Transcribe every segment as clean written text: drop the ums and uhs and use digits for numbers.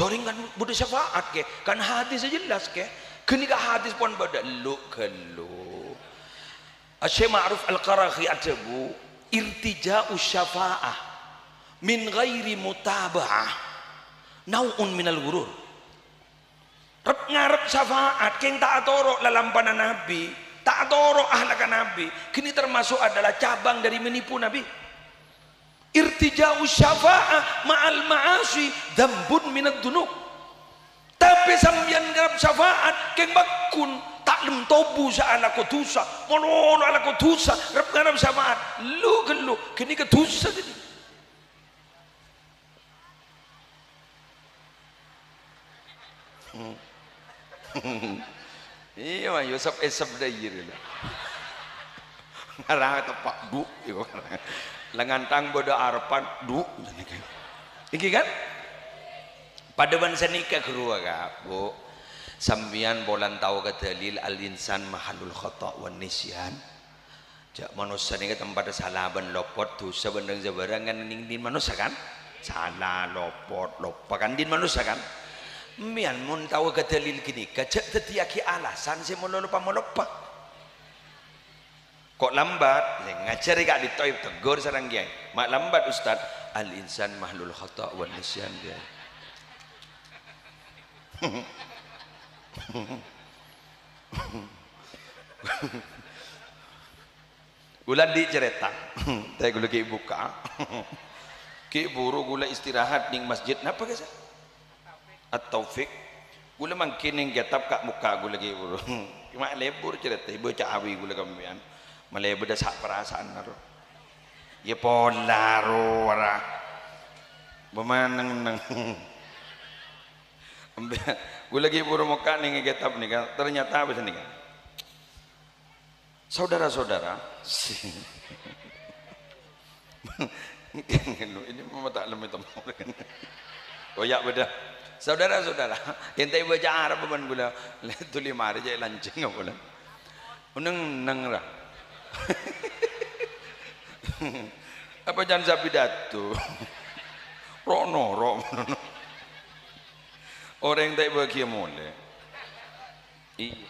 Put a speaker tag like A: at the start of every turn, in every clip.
A: Joring kan budak syafaat ke, kan hadis jelas ke. Kini ka hadis pun pada lu kelu. Syekh Ma'ruf Al-Qaraghi atabu irtija'u syafa'ah min ghairi mutaba'ah nau'un minal ghurur. Rep ngarep syafaat keng tak atoro lalampanan Nabi, tak atoro ahlakan Nabi. Kini termasuk adalah cabang dari menipu Nabi. Irtija'u syafa'ah ma'al ma'asi dzambun minad dunub. Tapi sambian ngarep syafaat keng bakun taklem tobu ala ko dosa mono ala ko dosa rep ngarep syafaat lu gelu kini ke dosa jadi iya mah Yusuf esap dayir ngarang tepak du lengan tang bodo arpan du iki kan pada bangsa nikah kedua kak bu sambian bolan tahu ke dalil al-insan mahalul khata' wan nisyan jak manusia ni tempat salah ban lopot dosa bendang jabarangan ning din manusia kan salah lopot lopakan din manusia kan mian mun tahu ke dalil gini kajak tetiaki alasan si molopa kok lambat ngajar gak ditoib tegur sarang kiai mak lambat ustad al-insan mahalul khata' wan nisyan dia gula di cerita saya gula ki buka ki buru gula istirahat ning masjid napa guys at-taufik gula mangkin ning kitab kak muka gula ki buru cuma lebur cerita ibu cawi gula kambian malebur dah sak perasaan naro ya polaro wara bemanang nang gue lagi buru muka nih kitab nih kan ternyata apa sih kan saudara-saudara ini mama tak lem itu oh ya beda saudara-saudara yang tadi baca Arab bukan gula tuli mari je lancing apa lah neng lah apa jangan sapidato rono orang yang tak bahagia mulai iya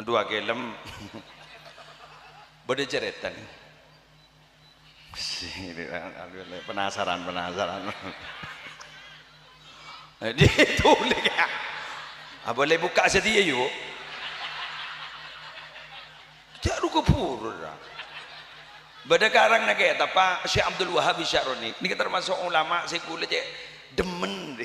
A: dua kelem beda cerita nih penasaran dia tulis ya boleh buka sedia yuk jaru kepur beda karang nak kaya tapi Syekh Abdul Wahhab Syaroni ini termasuk ulama saya gula je demen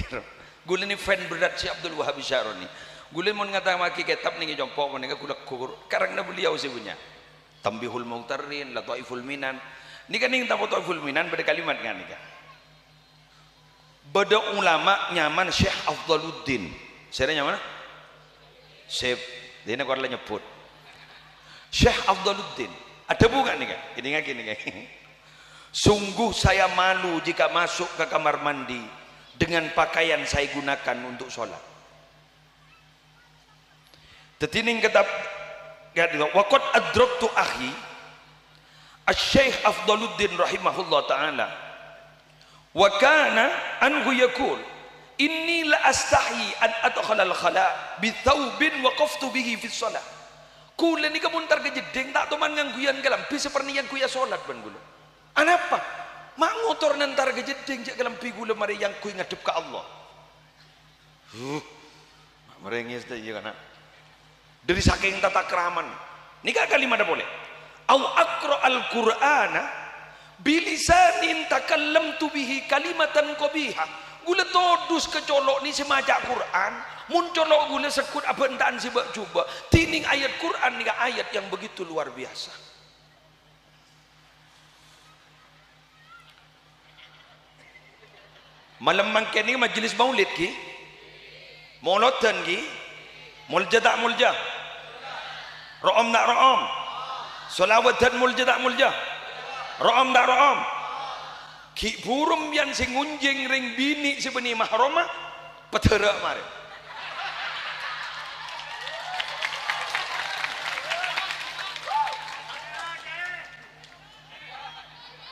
A: gula ni fan berat Syekh Abdul Wahhab Syaroni gula mau ngata maki kitab ni jompo menika gula kur karang na beliau sebenarnya Tambihul Mughtarin Lataiful Minan ni kan ning Lataiful Minan pada kalimat kan ni kan beda ulama nyaman Syekh Afdaluddin saya nyaman Syekh dia nak orang nyebut Syekh Afdaluddin ada bukan nih kan ini kan sungguh saya malu jika masuk ke kamar mandi dengan pakaian saya gunakan untuk sholat tetining kitab waqad adraktu akhi Asy-Syaikh Afdaluddin rahimahullah taala wa kana anhu yaqul inni la astahi an adkhala al-khala bi thawbin waqaftu bihi fi shalah kula ni kamuntar ke jedeng tak toman ngangguyan galampi seperti yang kuya sholat ban gula anapa mak ngotor nantar ke jedeng jak galampi gula mari yang kuy ngadep ke Allah merengis dah ya kana dari saking tata keraman nikah kalimat ada boleh au aqra al-qur'ana bilisanin takallamtu bihi kalimatan qabihah gula todus kecolok ni semajak Quran mun colok gula sekut abentaan sibak cuba tining ayat Quran ni ayat yang begitu luar biasa malam mangke ni majlis maulid ki maulodan ki mulja tak mulja ro'om tak ro'om solawat dan mulja tak mulja ro'om tak ro'om ki burum yang sing ngunjing ring bini sebeni mahroma peterak mari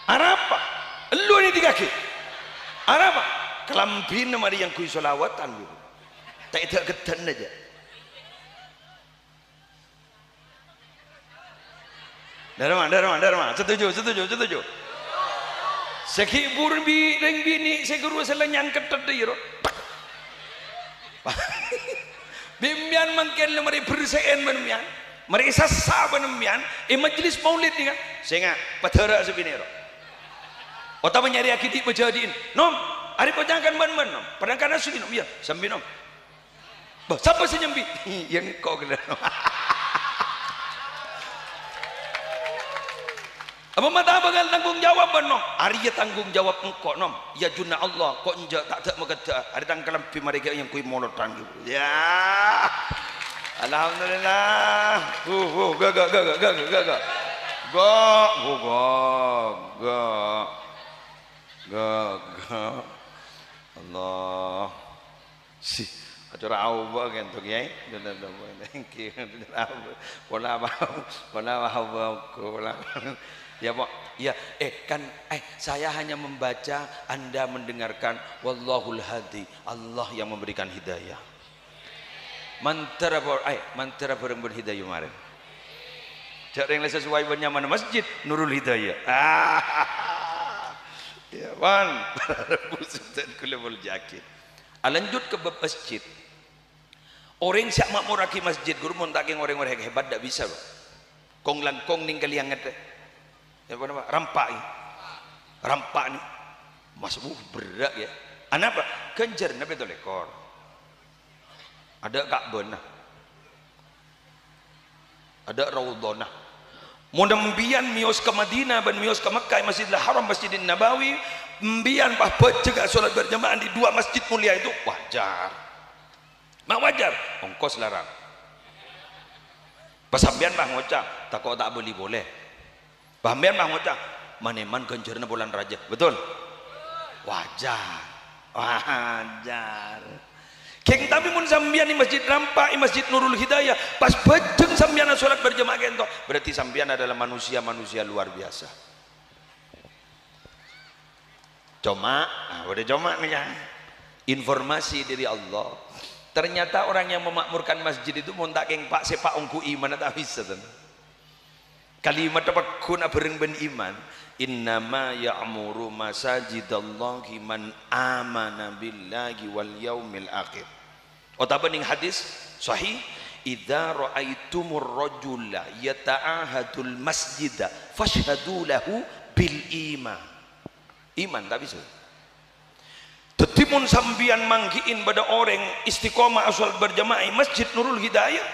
A: Arapa lu ni tiga ki Arapa kelambin mari yang kui solawatan gitu. Tak ada ketan aja. Darma. Setuju. Sekibur bi reng bini seguru selenyan ketat diro. Bimbian mangken mari berseen menemian, mari sasa menemian, majlis maulid ni kan. Sehingga patara sebinero. Otak menyari akidi berjadiin. Nom, hari pejangkan ban nom. Padangkan nasi nom, ya, sambil nom. Bah, siapa senyambi? Yang kau kena. Apa mata bagal tanggung jawab nom? Hari ya tanggung jawab engkau nom. Ya junna Allah, kau enjak tak tak megata. Hari tangkalam pi mereka yang kui molotan gitu. Ya. Alhamdulillah. Gagak. Allah. Si acara awal kan tu kiai. Thank you. Pola ya Pak, ya saya hanya membaca, Anda mendengarkan. Wallahul hadi, Allah yang memberikan hidayah. Mantara bareng berhidayah kemarin. Cak yang sesuai benyaman masjid Nurul Hidayah. Ya wan, busutan kulubul jakit. Lanjut ke bab masjid. Orang siap makmuraki masjid, guru montaking orang-orang hebat tak bisa, Pak. Kong langkong ning kaliang ngete. Ya apa rampak ni masuk berat ya anak apa kenjer nabi tu lekor ada Ka'bah ada Raudhah mudah membian mios ke Madinah dan mios ke Mekah Masjidil Haram Masjidin Nabawi membian bah pecegak solat berjamaah di dua masjid mulia itu wajar ongkos larang pasambian bah ngocah takut tak boleh Bambian mah ngocah maneman genjerna bulan raja betul wajar keng tapi mun sambian di masjid rampak di masjid Nurul Hidayah pas bejeng sambian salat berjamaah kento berarti sambian adalah manusia luar biasa cuma udah cuma nih ya informasi dari Allah ternyata orang yang memakmurkan masjid itu mun tak keng pak sepak ongku iman tak bisa tuh. Kalimat apa kuna bareng ben iman innama ya'muru masajidallahi man amana billahi wal yaumil akhir. Otapa ning hadis sahih idza raaitumur rajula yata'ahadul masjida fashhadu lahu bil iman tak bisa tetimun sambian manggiin pada orang istiqomah asal berjamaah masjid Nurul Hidayah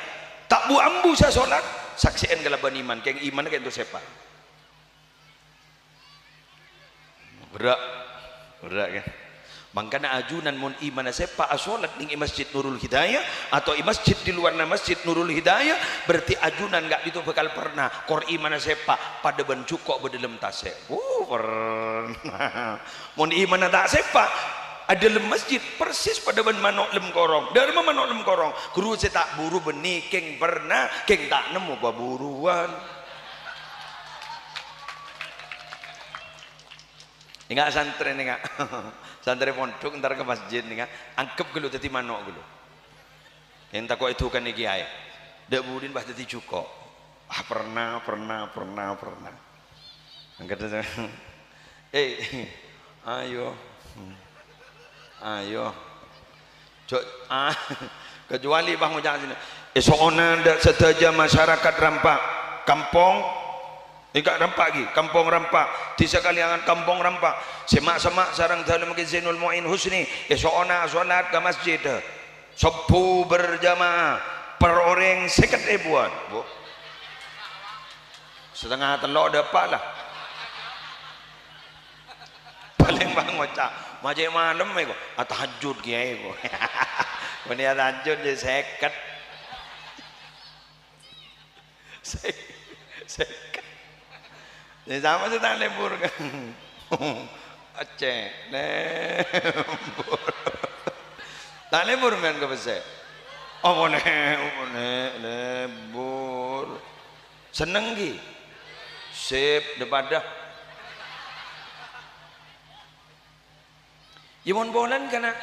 A: tak bu ambu sa salat saksian galaban iman keng iman kayak itu sepa berak kan makanya ajunan mun iman sepa asolat ning masjid Nurul Hidayah atau masjid di luar masjid Nurul Hidayah berarti ajunan enggak itu bakal pernah kor iman sepa pada ban cukok bedelem tase pernah mun iman tak sepa ada lem masjid persis pada ban manok lem korong dari mana manok lem korong guru saya tak buru benih keng pernah keng tak nemu baburuan enggak santri enggak santri pondok ntar ke masjid enggak angkep gelu tadi manok gelu yang tak kau itu kan iki ae dak budin bah tadi cuko pernah angkat ayo kecuali bang ujang sini esokna ndak sedaja masyarakat rampak kampung Ika rampak lagi, kampung rampak. Di sekaliangan kampung rampak. Semak-semak sarang dalam Zainul Mu'in Husni. Esokna solat ke masjid. Sepu berjamaah. Per orang seket ribuan. Setengah telok dapat lah. Paling bang ngocak. Macam malam ni ko. Tahajud kiai ko. Ini tahajud je seket. Seket. Ini sama tu tak lembur kan. Aceh lembur. Tak lembur kan ke besar. Oh boleh lembur. Seneng ki. Sip depan dah. Ya mohon bolan karena